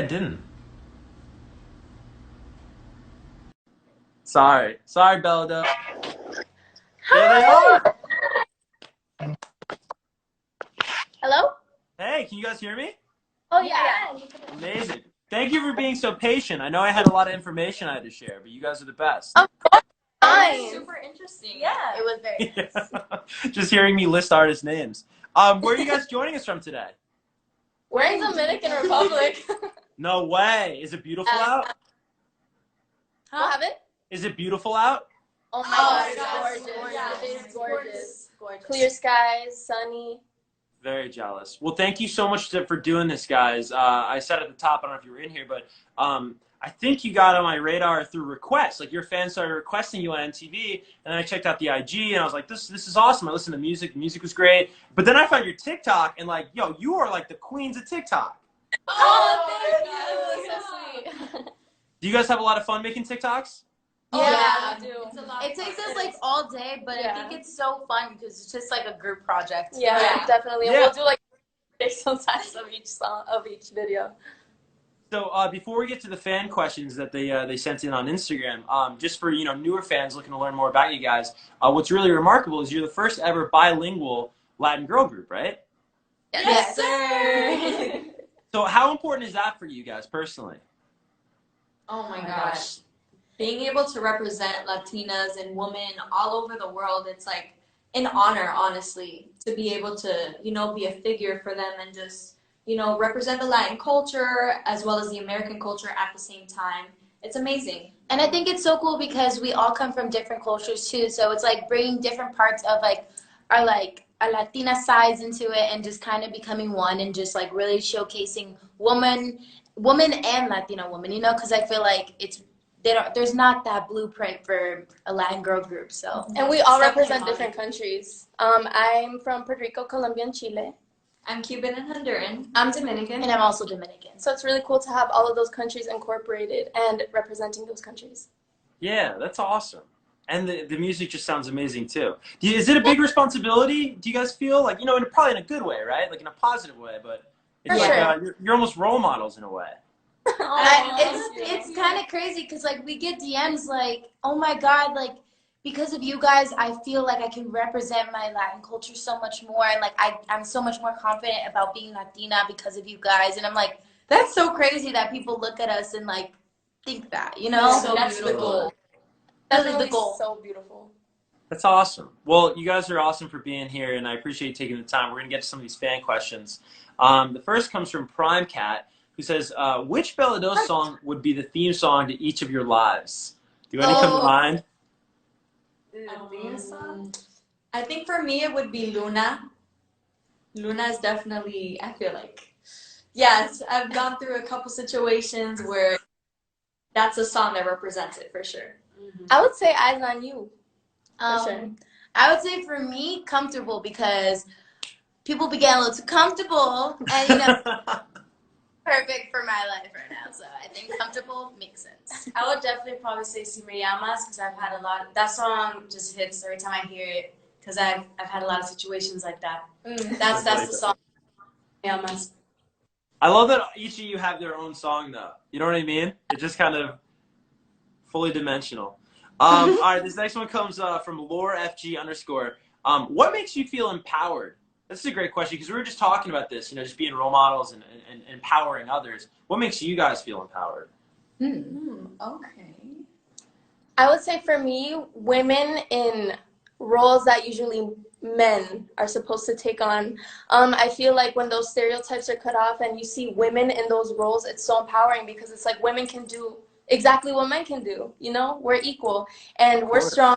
I didn't. Sorry, Belda. There they Hi! are. Hello? Hey, can you guys hear me? Oh, yeah. Amazing. Thank you for being so patient. I know I had a lot of information I had to share, but you guys are the best. Of course. It was Fine. super interesting. Yeah. It was very nice. Just hearing me list artist names. Where are you guys joining us from today? We're in Dominican Republic. No way. Is it beautiful out? What happened? Is it beautiful out? Oh my Oh, God, it's it's gorgeous. gorgeous. Yeah, It's it's gorgeous. gorgeous. Clear skies, sunny. Very jealous. Well, thank you so much for doing this, guys. I said at the top, I don't know if you were in here, but I think you got on my radar through requests. Like your fans started requesting you on MTV, and then I checked out the IG, and I was like, this is awesome. I listened to music. The music was great. But then I found your TikTok, and like, yo, you are like the queens of TikTok. Oh, thank you. So sweet. Do you guys have a lot of fun making TikToks? Yeah, we do. it's a lot it of takes fun. us like all day, but I think it's so fun because it's just like a group project. Yeah. Definitely. And Yeah. we'll do like sometimes of each song, of each video. So before we get to the fan questions that they sent in on Instagram, just for newer fans looking to learn more about you guys, what's really remarkable is you're the first ever bilingual Latin girl group, right? Yes, sir. So how important is that for you guys personally? Oh my gosh. Being able to represent Latinas and women all over the world, it's like an honor, honestly, to be able to, be a figure for them and just, represent the Latin culture as well as the American culture at the same time. It's amazing. And I think it's so cool because we all come from different cultures too. So it's like bringing different parts of our Latina sides into it and just kind of becoming one and just like really showcasing woman and Latina woman, because I feel like there's not that blueprint for a Latin girl group. So And we all Definitely represent not. different countries. I'm from Puerto Rico, Colombia, and Chile. I'm Cuban and Honduran. I'm Dominican. and I'm also Dominican. So it's really cool to have all of those countries incorporated and representing those countries. Yeah, that's awesome. And the music just sounds amazing too. Is it a big responsibility? Do you guys feel like probably in a good way, right? Like in a positive way, but it's For like sure. you're almost role models in a way. It's kind of crazy because like we get DMs like, oh my God, like because of you guys, I feel like I can represent my Latin culture so much more, and like I'm so much more confident about being Latina because of you guys, and I'm like, that's so crazy that people look at us and like think that, So that's the beautiful. goal. That's the Definitely goal. so beautiful. That's awesome. Well, you guys are awesome for being here, and I appreciate you taking the time. We're going to get to some of these fan questions. The first comes from Prime Cat, who says, which Bella Dos song would be the theme song to each of your lives? Do any come to mind? I think for me it would be Luna. Luna is definitely, I feel like, yes, I've gone through a couple situations where that's a song that represents it for sure. I would say Eyes on You. sure. I would say for me, comfortable because people be getting a little too comfortable, and perfect for my life right now. So I think comfortable makes sense. I would definitely probably say Si Me Llamas because I've had a lot. That song just hits every time I hear it because I've had a lot of situations like that. That's the song. Si Me Llamas. I love that each of you have their own song, though. You know what I mean? It's just kind of fully dimensional. All right, this next one comes from LoreFG_. What makes you feel empowered? This is a great question because we were just talking about this, just being role models and empowering others. What makes you guys feel empowered? Okay. I would say for me, women in roles that usually men are supposed to take on. I feel like when those stereotypes are cut off and you see women in those roles, it's so empowering because it's like women can do exactly what men can do. We're equal and we're strong,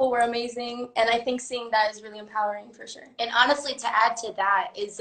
we're amazing, and I think seeing that is really empowering for sure. And honestly, to add to that is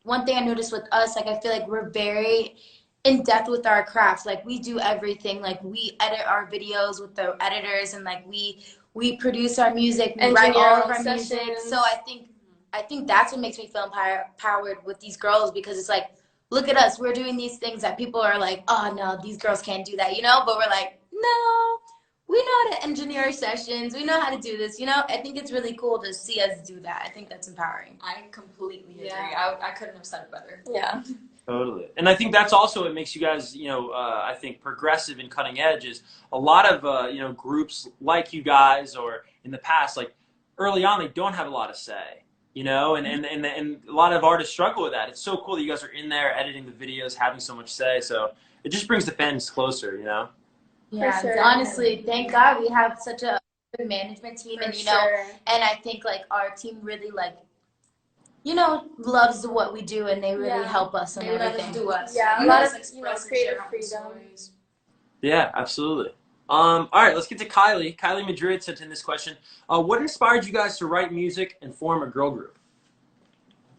one thing I noticed with us, like I feel like we're very in depth with our crafts. Like we do everything. Like we edit our videos with the editors, and like we produce our music, we write Engineer all of our our music. sessions. So I think that's what makes me feel empowered with these girls because it's like, look at us, we're doing these things that people are like, oh no, these girls can't do that, but we're like, no, we know how to engineer our sessions, we know how to do this, I think it's really cool to see us do that. I think that's empowering. I completely agree. Yeah. I couldn't have said it better. Yeah. Totally. And I think that's also what makes you guys, I think progressive and cutting edge is a lot of, groups like you guys or in the past, like early on, they don't have a lot of say, and a lot of artists struggle with that. It's so cool that you guys are in there editing the videos, having so much say. So it just brings the fans closer, Yeah, sure. honestly, thank God we have such a good management team, and Sure. and I think like our team really like, loves what we do, and they really help us and They let us everything. do us. Yeah, a We lot let of, us express and creative share our own freedom. stories. Yeah, absolutely. All right, let's get to Kylie. Kylie Madrid sent in this question. What inspired you guys to write music and form a girl group?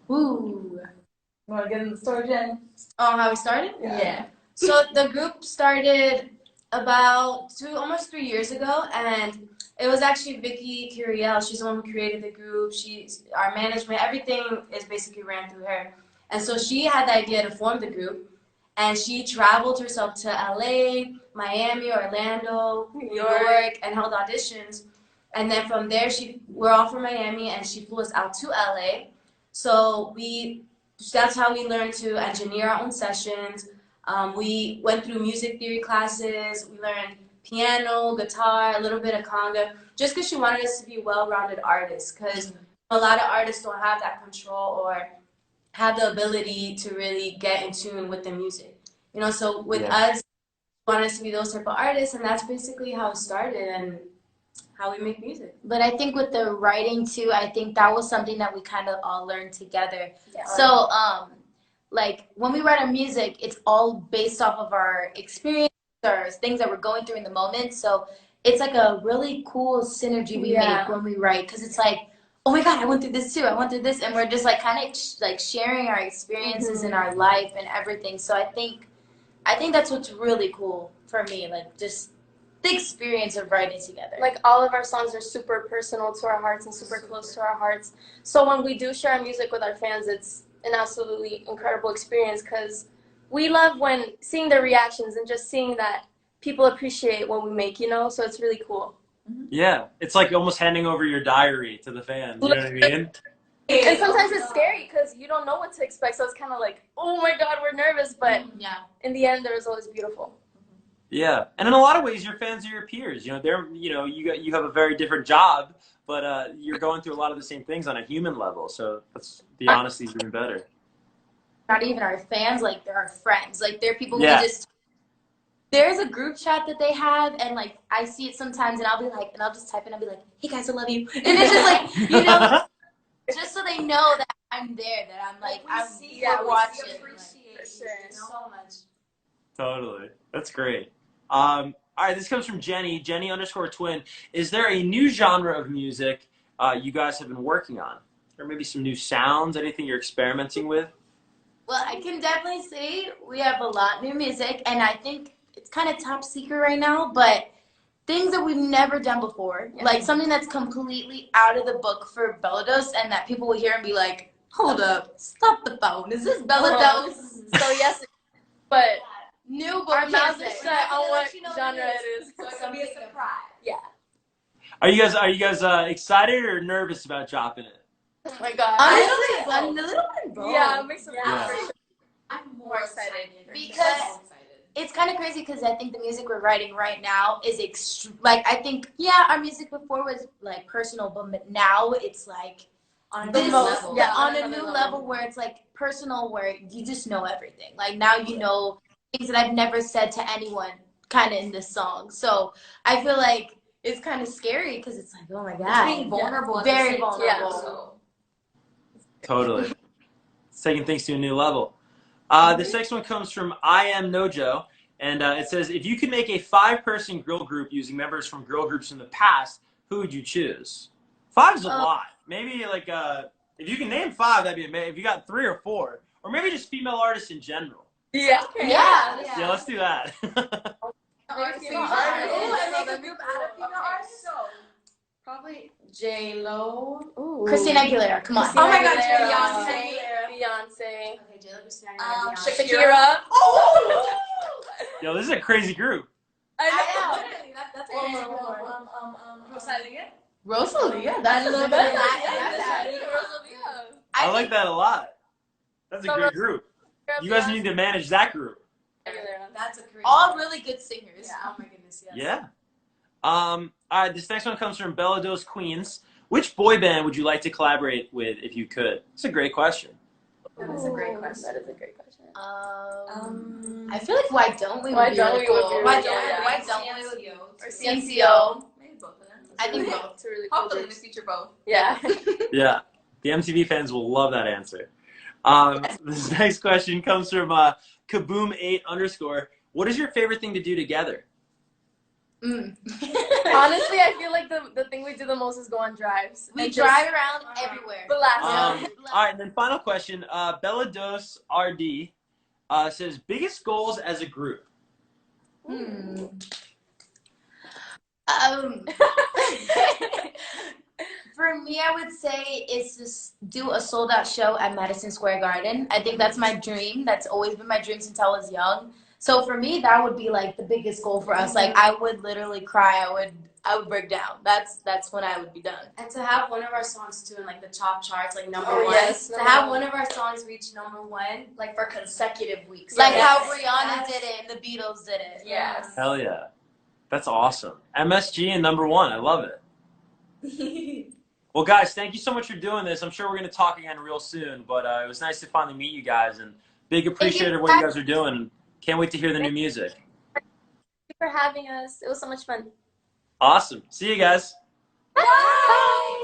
Ooh. You want to get in the story, Jen? Oh, how we started? Yeah. So the group started about almost 3 years ago, and it was actually Vicky Curiel. She's the one who created the group. She's our management. Everything is basically ran through her. And so she had the idea to form the group, and she traveled herself to LA, Miami, Orlando, New York, and held auditions. And then from there, we're all from Miami, and she flew us out to LA. So that's how we learned to engineer our own sessions. We went through music theory classes. We learned piano, guitar, a little bit of conga, just because she wanted us to be well-rounded artists. Because a lot of artists don't have that control or have the ability to really get in tune with the music. So with us, we wanted us to be those type of artists, and that's basically how it started and how we make music. But I think with the writing too, I think that was something that we kind of all learned together. Yeah. So like when we write our music, it's all based off of our experience or things that we're going through in the moment. So it's like a really cool synergy we make when we write, because it's like, oh my God, I went through this too. I went through this, and we're just like kind of like sharing our experiences in our life and everything. So I think that's what's really cool for me, like just the experience of writing together. Like all of our songs are super personal to our hearts and super close to our hearts. So when we do share our music with our fans, it's an absolutely incredible experience, because we love seeing their reactions and just seeing that people appreciate what we make, so it's really cool. Yeah, it's like almost handing over your diary to the fans, you know what I mean? And sometimes it's scary because you don't know what to expect, so it's kind of like, oh my God, we're nervous, but in the end, the result is beautiful. Yeah, and in a lot of ways, your fans are your peers. You have a very different job, but you're going through a lot of the same things on a human level. So that's the honesty is even better. Not even our fans, like they're our friends. Like they're people there's a group chat that they have, and like I see it sometimes, and I'll just type in, I'll be like, hey guys, I love you, and it's just like just so they know that I'm there, that I'm like we're watching. We appreciate so much. Totally, that's great. All right, this comes from Jenny, Jenni_twin. Is there a new genre of music you guys have been working on? Or maybe some new sounds, anything you're experimenting with? Well, I can definitely say we have a lot new music, and I think it's kind of top secret right now, but things that we've never done before, like something that's completely out of the book for Bellados, and that people will hear and be like, hold up, stop the phone, is this Bellados? So yes, but new, our mouths are set on what genre it is. So it's gonna be a surprise. Yeah. Are you guys excited or nervous about dropping it? Oh my God. Honestly, I'm a little bit both. Yeah, it makes it I'm more excited because it's kind of crazy, because I think the music we're writing right now is I think our music before was like personal, but now it's like on a this new level. Yeah, on a new level where it's like personal, where you just know everything. Like now you know things that I've never said to anyone, kind of in this song. So I feel like it's kind of scary, because it's like, oh my God, it's being vulnerable, very vulnerable. Yeah. Totally. It's taking things to a new level. This next one comes from I Am Nojo, and it says, if you could make a 5-person girl group using members from girl groups in the past, who would you choose? 5 is a lot. Maybe like if you can name 5, that'd be amazing. If you got 3 or 4, or maybe just female artists in general. Yeah. Okay. Yeah, let's do that. Probably J-Lo. Christina Aguilera, come on. Christina Oh my God, Beyonce. Okay, J-Lo, Christina Aguilera. Shakira. Oh! Yo, this is a crazy group. I know. Literally, that's Rosalia. Rosalia, that's a little bit. I like that a lot. That's a great group. You guys need to manage that group. That's a great. All really good singers. Yeah. Oh my goodness. Yes. Yeah. All right, this next one comes from Bella Dos Queens. Which boy band would you like to collaborate with if you could? It's a great question. That is a great question. That is a great question. I feel like Why Don't We Why would be Don't really We would cool. be Why really don't, cool, why don't we would be CNCO. or CNCO. Maybe both of them. I think both. It's a really cool Hopefully in the group. future both. Yeah. Yeah. The MTV fans will love that answer. This next question comes from Kaboom8_. What is your favorite thing to do together? Mm. Honestly, I feel like the thing we do the most is go on drives. We and drive around everywhere. Relax. All right, and then final question. Bella Dos RD says, biggest goals as a group? For me, I would say it's just do a sold out show at Madison Square Garden. I think that's my dream. That's always been my dream since I was young. So for me, that would be like the biggest goal for us. Like I would literally cry. I would break down. That's when I would be done. And to have one of our songs too in like the top charts, like number Oh, one. yes, to number have one. one of our songs reach number one, like for consecutive weeks. Like Yes. how Brianna That's- did it and the Beatles did it. Yes. Hell yeah. That's awesome. MSG and number one. I love it. Well, guys, thank you so much for doing this. I'm sure we're going to talk again real soon, but it was nice to finally meet you guys, and big appreciator of what you guys are doing. Can't wait to hear the new music. Thank you for having us. It was so much fun. Awesome. See you guys. Bye.